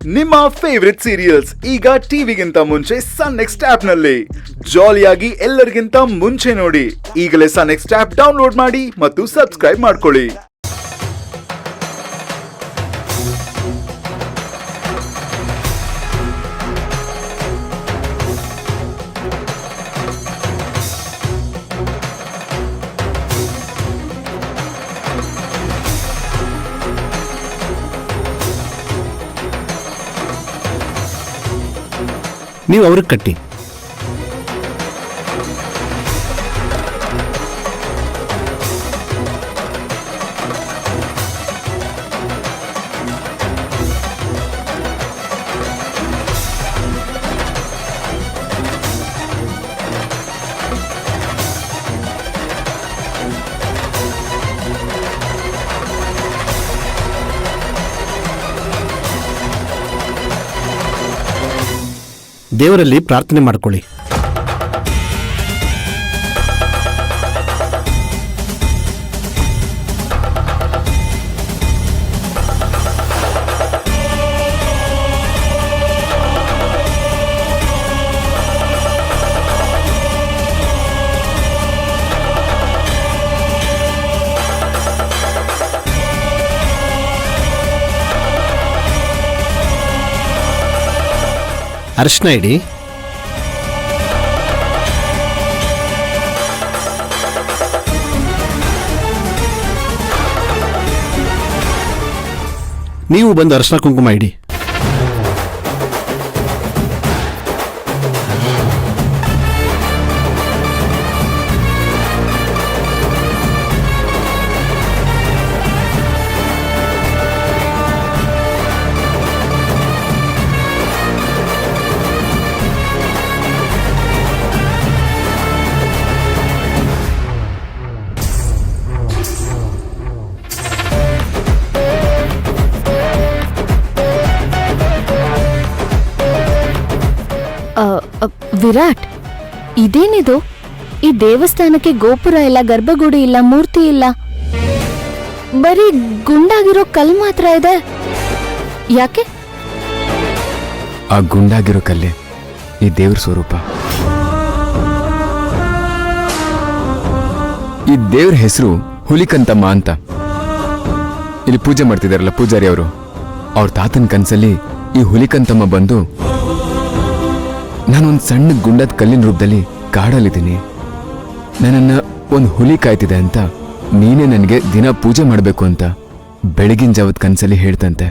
ನಿಮ್ಮ favourite serials ಈಗ ಟಿವಿಗಿಂತ ಮುಂಚೆ ಸನ್ ನೆಕ್ಸ್ಟ್ ಆಪ್ ನಲ್ಲಿ ಜಾಲಿಯಾಗಿ ಎಲ್ಲರಿಗಿಂತ ಮುಂಚೆ ನೋಡಿ. ಈಗಲೇ ಸನ್ ನೆಕ್ಸ್ಟ್ ಆಪ್ ಡೌನ್ಲೋಡ್ ಮಾಡಿ ಮತ್ತು ಸಬ್ಸ್ಕ್ರೈಬ್ ಮಾಡ್ಕೊಳ್ಳಿ. ನೀವು ಅವ್ರಿಗೆ ಕಟ್ಟಿ. ದೇವರಲ್ಲಿ ಪ್ರಾರ್ಥನೆ ಮಾಡ್ಕೊಳ್ಳಿ. ಅರ್ಶನ ಇಡಿ. ನೀವು ಬಂದು ಅರ್ಶನ ಕುಂಕುಮ ಇಡಿ. ವಿರಾಟ್, ಇದೇನಿದು? ಈ ದೇವಸ್ಥಾನಕ್ಕೆ ಗೋಪುರ ಇಲ್ಲ, ಗರ್ಭಗುಡಿ ಇಲ್ಲ, ಮೂರ್ತಿ ಇಲ್ಲ, ಬರೀ ಗುಂಡಾಗಿರೋ ಕಲ್ ಮಾತ್ರ ಇದೆ. ಯಾಕೆ? ಆ ಗುಂಡಾಗಿರೋ ಕಲ್ಲೇ ಈ ದೇವ್ರ ಸ್ವರೂಪ. ಈ ದೇವ್ರ ಹೆಸರು ಹುಲಿಕಂತಮ್ಮ ಅಂತ. ಇಲ್ಲಿ ಪೂಜೆ ಮಾಡ್ತಿದಾರಲ್ಲ ಪೂಜಾರಿ ಅವರು, ಅವ್ರ ತಾತನ ಕನ್ಸಲ್ಲಿ ಈ ಹುಲಿಕಂತಮ್ಮ ಬಂದು, ನಾನೊಂದು ಸಣ್ಣ ಗುಂಡದ ಕಲ್ಲಿನ ರೂಪದಲ್ಲಿ ಕಾಡಲ್ಲಿದ್ದೀನಿ, ನನ್ನನ್ನು ಒಂದು ಹುಲಿ ಕಾಯ್ತಿದೆ ಅಂತ, ನೀನೇ ನನಗೆ ದಿನ ಪೂಜೆ ಮಾಡಬೇಕು ಅಂತ ಬೆಳಗಿನ ಜಾವದ ಕನ್ಸಲ್ಲಿ ಹೇಳ್ತಂತೆ.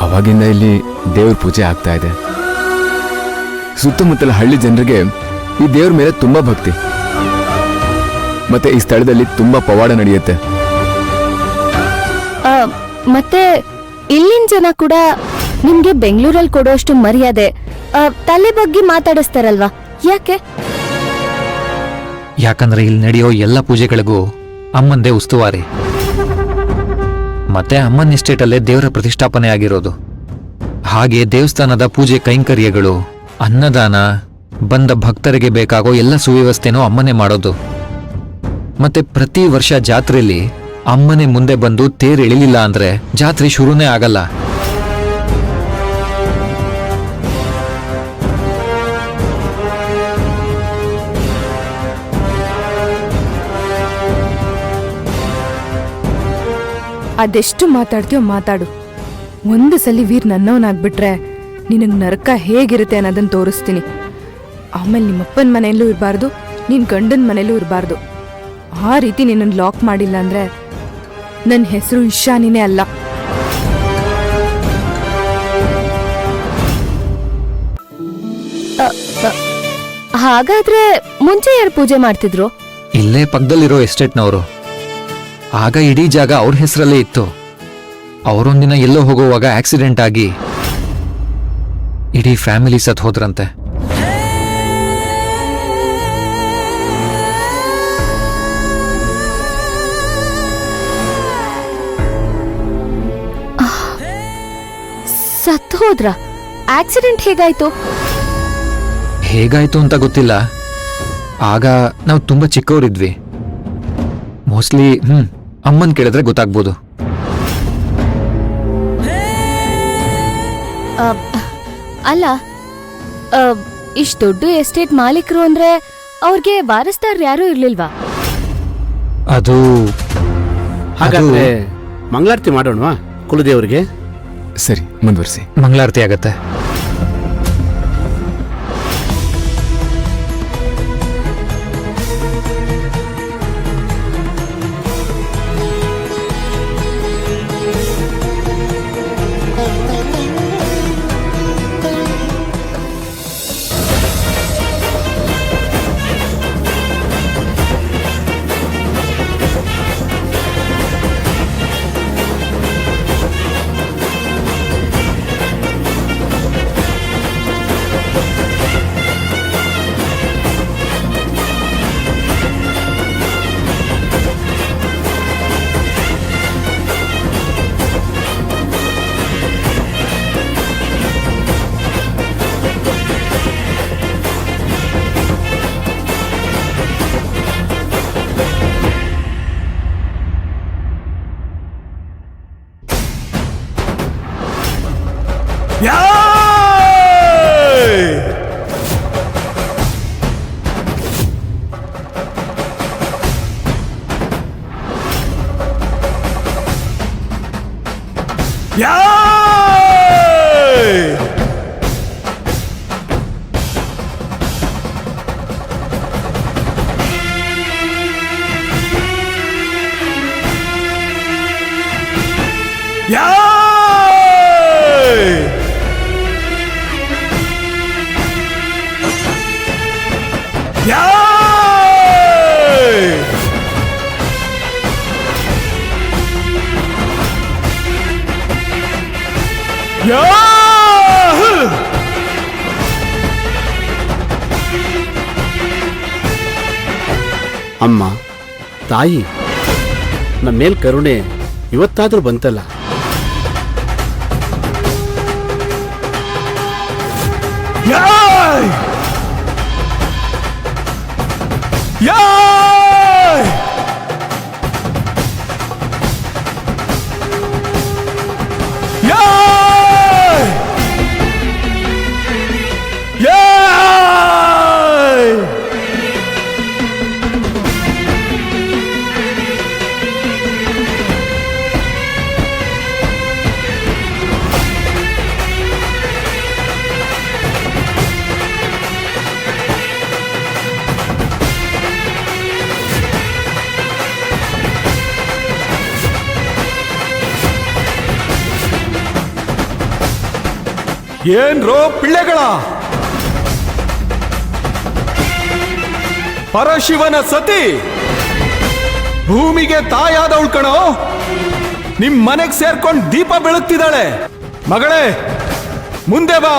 ಅವಾಗಿಂದ ಇಲ್ಲಿ ದೇವ್ರ ಪೂಜೆ ಆಗ್ತಾ ಇದೆ. ಸುತ್ತಮುತ್ತಲ ಹಳ್ಳಿ ಜನರಿಗೆ ಈ ದೇವ್ರ ಮೇಲೆ ತುಂಬಾ ಭಕ್ತಿ. ಮತ್ತೆ ಈ ಸ್ಥಳದಲ್ಲಿ ತುಂಬಾ ಪವಾಡ ನಡೆಯುತ್ತೆ. ಮತ್ತೆ ಇಲ್ಲಿನ ಜನ ಕೂಡ ನಿಮ್ಗೆ ಬೆಂಗಳೂರಲ್ಲಿ ಕೊಡೋಷ್ಟು ಮರ್ಯಾದೆ, ತಲೆ ಬಗ್ಗೆ ಮಾತಾಡಿಸ್ತಾರಲ್ವಾ? ಯಾಕೆ? ಯಾಕಂದ್ರೆ ಇಲ್ಲಿ ನಡೆಯೋ ಎಲ್ಲ ಪೂಜೆಗಳಿಗೂ ಅಮ್ಮಂದೇ ಉಸ್ತುವಾರಿ. ಮತ್ತೆ ಅಮ್ಮನ ಎಸ್ಟೇಟಲ್ಲೇ ದೇವರ ಪ್ರತಿಷ್ಠಾಪನೆ ಆಗಿರೋದು. ಹಾಗೆ ದೇವಸ್ಥಾನದ ಪೂಜೆ ಕೈಂಕರ್ಯಗಳು, ಅನ್ನದಾನ, ಬಂದ ಭಕ್ತರಿಗೆ ಬೇಕಾಗೋ ಎಲ್ಲ ಸುವ್ಯವಸ್ಥೆನೂ ಅಮ್ಮನೇ ಮಾಡೋದು. ಮತ್ತೆ ಪ್ರತಿ ವರ್ಷ ಜಾತ್ರೆಯಲ್ಲಿ ಅಮ್ಮನೆ ಮುಂದೆ ಬಂದು ತೇರ್ ಎಳಿಲಿಲ್ಲ ಅಂದ್ರೆ ಜಾತ್ರೆ ಶುರುನೇ ಆಗಲ್ಲ. ಅದೆಷ್ಟು ಮಾತಾಡ್ತೀಯೋ ಮಾತಾಡು. ಒಂದು ಸಲ ವೀರ್ ನನ್ನವನಾಗ್ಬಿಟ್ರೆ ನಿನಗೆ ನರಕ ಹೇಗಿರುತ್ತೆ ಅನ್ನೋದನ್ನ ತೋರಿಸ್ತೀನಿ. ಆಮೇಲೆ ನಿಮ್ಮಪ್ಪನ ಮನೆಯಲ್ಲೂ ಇರಬಾರ್ದು, ನಿನ್ನ ಗಂಡನ ಮನೆಯಲ್ಲೂ ಇರಬಾರ್ದು. ಆ ರೀತಿ ನಿನ್ನನ್ನು ಲಾಕ್ ಮಾಡಿಲ್ಲ ಅಂದ್ರೆ ನನ್ನ ಹೆಸರು ಇಶಾನಿನೇ ಅಲ್ಲ. ಹಾಗಾದ್ರೆ ಮುಂಚೆ ಯಾರು ಪೂಜೆ ಮಾಡ್ತಿದ್ರು? ಇಲ್ಲೇ ಪಕ್ಕದಲ್ಲಿರೋ ಎಸ್ಟೇಟ್ನವರು. ಆಗ ಇಡೀ ಜಾಗ ಅವ್ರ ಹೆಸರಲ್ಲೇ ಇತ್ತು. ಅವರೊಂದಿನ ಎಲ್ಲೋ ಹೋಗುವಾಗ ಆಕ್ಸಿಡೆಂಟ್ ಆಗಿ ಇಡೀ ಫ್ಯಾಮಿಲಿ ಸತ್ ಹೋದ್ರಂತೆ. ಸತ್ತು ಹೋದ್ರ? ಆಕ್ಸಿಡೆಂಟ್ ಹೇಗಾಯ್ತು? ಹೇಗಾಯ್ತು ಅಂತ ಗೊತ್ತಿಲ್ಲ. ಆಗ ನಾವು ತುಂಬಾ ಚಿಕ್ಕವರಿದ್ವಿ. ಮೋಸ್ಟ್ಲಿ ಅಮ್ಮನ್ ಕೇಳಿದ್ರೆ ಗೊತ್ತಾಗ್ಬೋದು. ಅಲ್ಲ ಇಷ್ಟು ದೊಡ್ಡ ಎಸ್ಟೇಟ್ ಮಾಲೀಕರು ಅಂದ್ರೆ ಅವ್ರಿಗೆ ವಾರಸ್ದಾರ್ ಯಾರೂ ಇರ್ಲಿಲ್ವಾ? ಅದು ಹಾಗಾದ್ರೆ ಮಂಗಳಾರತಿ ಮಾಡೋಣವಾ ಕುಲದೇವರಿಗೆ? ಸರಿ, ಮುಂದುವರಿಸಿ. ಮಂಗಳಾರತಿ ಆಗತ್ತೆ. ಅಮ್ಮ ತಾಯಿ, ನಮ್ಮ ಮೇಲ್ ಕರುಣೆ ಇವತ್ತಾದ್ರೂ ಬಂತಲ್ಲ. ಏನ್ರೋ ಪಿಳ್ಳೆಗಳ, ಪರಶಿವನ ಸತಿ ಭೂಮಿಗೆ ತಾಯಾದ ಉಳ್ಕಣೋ, ನಿಮ್ ಮನೆಗ್ ಸೇರ್ಕೊಂಡು ದೀಪ ಬೆಳಗ್ತಿದ್ದಾಳೆ. ಮಗಳೇ, ಮುಂದೆ ಬಾ.